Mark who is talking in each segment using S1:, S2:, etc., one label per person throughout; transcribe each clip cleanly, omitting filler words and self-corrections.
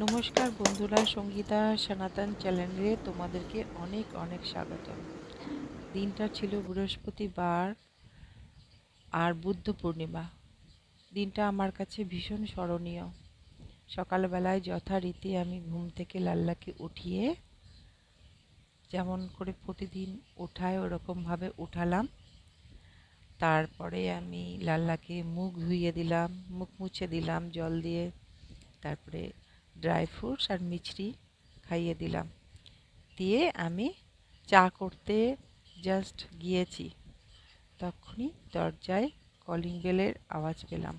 S1: নমস্কার বন্ধুরা, সঙ্গীতা সনাতন চ্যানেলে তোমাদেরকে অনেক অনেক স্বাগত। দিনটা ছিল বৃহস্পতিবার আর বুদ্ধ পূর্ণিমা। দিনটা আমার কাছে ভীষণ স্মরণীয়। সকালবেলায় যথারীতি আমি ঘুম থেকে লাল্লাকে উঠিয়ে যেমন করে প্রতিদিন ওঠায় ওরকমভাবে উঠালাম। তারপরে আমি লাল্লাকে মুখ ধুইয়ে দিলাম, মুখ মুছে দিলাম জল দিয়ে। তারপরে ড্রাই ফ্রুটস আর মিছরি খাইয়ে দিলাম। দিয়ে আমি চা করতে জাস্ট গিয়েছি, তখনই দরজায় কলিং বেলের আওয়াজ পেলাম।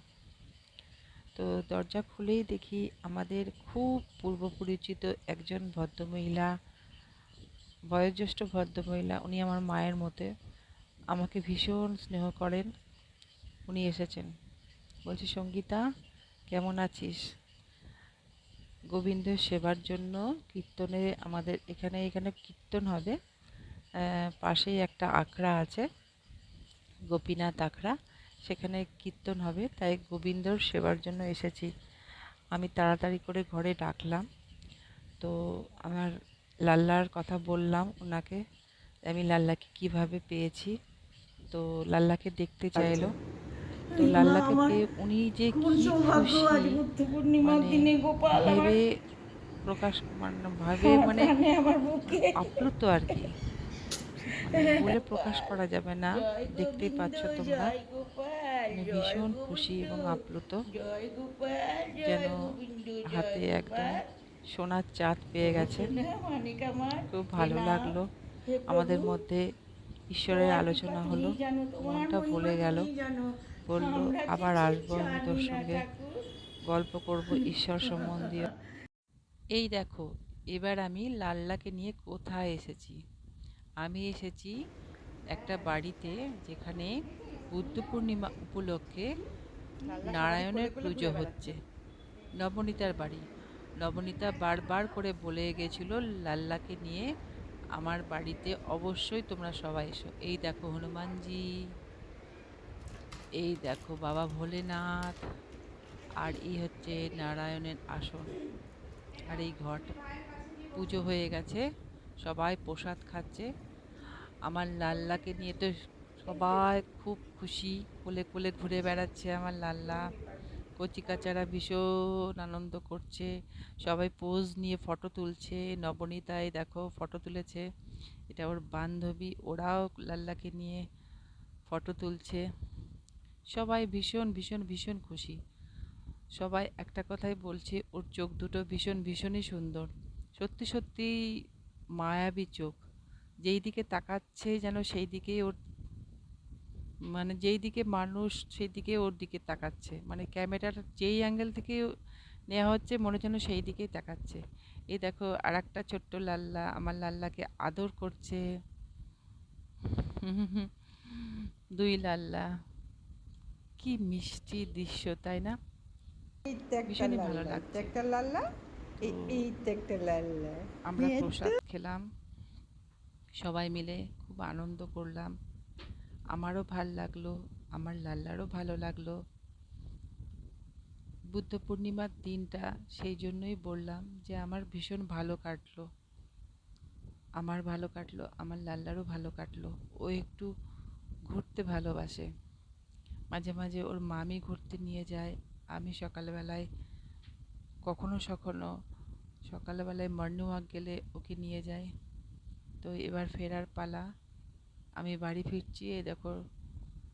S1: তো দরজা খুলেই দেখি আমাদের খুব পূর্ব পরিচিত একজন ভদ্রমহিলা, বয়োজ্যেষ্ঠ ভদ্রমহিলা। উনি আমার মায়ের মতে, আমাকে ভীষণ স্নেহ করেন। উনি এসেছেন। বলছি, সঙ্গীতা কেমন আছিস? গোবিন্দ সেবার জন্য কীর্তনে আমাদের এখানে কীর্তন হবে। পাশেই একটা আখড়া আছে, গোপীনাথ আখড়া, সেখানে কীর্তন হবে, তাই গোবিন্দর সেবার জন্য এসেছি। আমি তাড়াতাড়ি করে ঘরে ডাকলাম। তো আমার লাল্লার কথা বললাম ওনাকে, আমি লাল্লাকে কিভাবে পেয়েছি। তো লাল্লাকে দেখতে চাইলো। তো
S2: এই মা
S1: লাল্লাকে
S2: আমার
S1: পেয়ে উনি যে
S2: কোন
S1: কি
S2: সৌভাগ্য
S1: খুশি,
S2: আজ বুদ্ধ পূর্ণিমার
S1: মানে
S2: দিনে গোপাল আমার
S1: ভেবে প্রকাশ ভাবে
S2: আমার
S1: মানে
S2: প্রাণে আমার বুকে।
S1: আপ্লুত আর কি, মানে বলে প্রকাশ করা যাবে না।
S2: জয়
S1: দেখতেই
S2: গোবিন্দ,
S1: পাচ্ছ তোমরা।
S2: জয় গোপাল,
S1: মানে
S2: জয়
S1: ভীষণ খুশি
S2: গোবিন্দ,
S1: এবং আপ্লুত,
S2: জয় গোপাল,
S1: যেন
S2: জয় গোবিন্দ,
S1: হাতে
S2: জয়
S1: একদম
S2: গোপাল।
S1: সোনার চাঁদ পেয়ে
S2: ওগো
S1: গেছেন।
S2: সোনা মানিক আমার,
S1: খুব
S2: এ
S1: ভালো
S2: নাও।
S1: লাগলো।
S2: হে প্রভু,
S1: আমাদের মধ্যে ঈশ্বরের
S2: তোমার কৃপা
S1: আলোচনা হলো।
S2: তুমিই জানো, তোমার
S1: মনটা
S2: মহিমা
S1: ভুলে গেল।
S2: তুমিই জানো।
S1: বলল,
S2: আমরা
S1: আবার
S2: কিছু
S1: আসবো আমি তোর
S2: জানি না
S1: সঙ্গে
S2: ঠাকুর।
S1: গল্প করব ঈশ্বর সম্বন্ধীয়। এই দেখো, এবার আমি লাল্লাকে নিয়ে কোথায় এসেছি। আমি এসেছি একটা বাড়িতে, যেখানে বুদ্ধ পূর্ণিমা উপলক্ষে নারায়ণের পুজো হচ্ছে। নবনীতার বাড়ি। নবনীতা বারবার করে বলে গেছিল লাল্লাকে নিয়ে আমার বাড়িতে অবশ্যই তোমরা সবাই এসো। এই দেখো হনুমানজি, এই দেখো বাবা ভোলেনাথ, আর এই হচ্ছে নারায়ণের আসন। আর এই ঘট পুজো হয়ে গেছে, সবাই প্রসাদ খাচ্ছে। আমার লাল্লাকে নিয়ে তো সবাই খুব খুশি, কোলে কোলে ঘুরে বেড়াচ্ছে আমার লাল্লা। কচিকাচারা ভীষণ আনন্দ করছে, সবাই পোজ নিয়ে ফটো তুলছে। নবনীতাই দেখো ফটো তুলেছে, এটা ওর বান্ধবী, ওরাও লাল্লাকে নিয়ে ফটো তুলছে। সবাই ভীষণ ভীষণ ভীষণ খুশি। সবাই একটা কথাই বলছে, ওর চোখ দুটো ভীষণ ভীষণই সুন্দর। সত্যি সত্যি মায়াবী চোখ। যেই দিকে তাকাচ্ছে যেন সেই দিকেই ওর, মানে যেই দিকে মানুষ সেই দিকে ওর দিকে তাকাচ্ছে, মানে ক্যামেরার যেই অ্যাঙ্গেল থেকে নেওয়া হচ্ছে মনে যেন সেই দিকেই তাকাচ্ছে। এই দেখো আর একটা ছোট্ট লাল্লা আমার লাল্লাকে আদর করছে। দুই লাল্লা, কি মিষ্টি দৃশ্য, তাই না?
S2: এইটা একটা
S1: ভীষণই ভালো
S2: লাল্লা, এইটা
S1: লাগছে।
S2: একটা লাল্লা,
S1: তো
S2: এইটা একটা লাল্লা।
S1: আমরা
S2: এই তো
S1: প্রসাদ খেলাম সবাই মিলে, খুব আনন্দ করলাম। আমারও ভাল লাগলো, আমার লাল্লারও ভালো লাগলো। বুদ্ধ পূর্ণিমার দিনটা সেই জন্যই বললাম যে আমার ভীষণ ভালো কাটলো। আমার ভালো কাটলো, আমার লাল্লারও ভালো কাটলো। ও একটু ঘুরতে ভালোবাসে। মাঝে মাঝে ওর মামি ঘুরতে নিয়ে যায়। আমি সকালবেলায় কখনো কখনো সকালবেলায় মর্নিং ওয়াক গেলে ওকে নিয়ে যাই। তো এবার ফেরার পালা, আমি বাড়ি ফিরছি। এই দেখো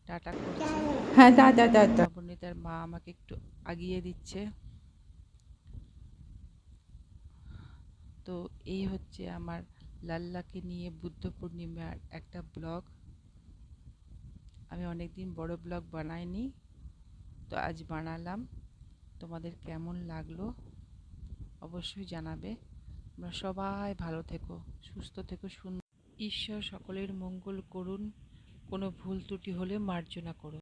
S1: টাটা করছি।
S2: হ্যাঁ, টা টা টা টা।
S1: নবনীতার মা আমাকে একটু আগিয়ে দিচ্ছে। তো এই হচ্ছে আমার লাল্লাকে নিয়ে বুদ্ধ পূর্ণিমার একটা ব্লগ। আমি অনেক দিন বড় ব্লগ বানাইনি, তো আজ বানালাম। তোমাদের কেমন লাগলো অবশ্যই জানাবে। তোমরা সবাই ভালো থেকো, সুস্থ থেকো, সুন্দর। ঈশ্বর সকলের মঙ্গল করুন। কোনো ভুল ত্রুটি হলে মার্জনা করুন।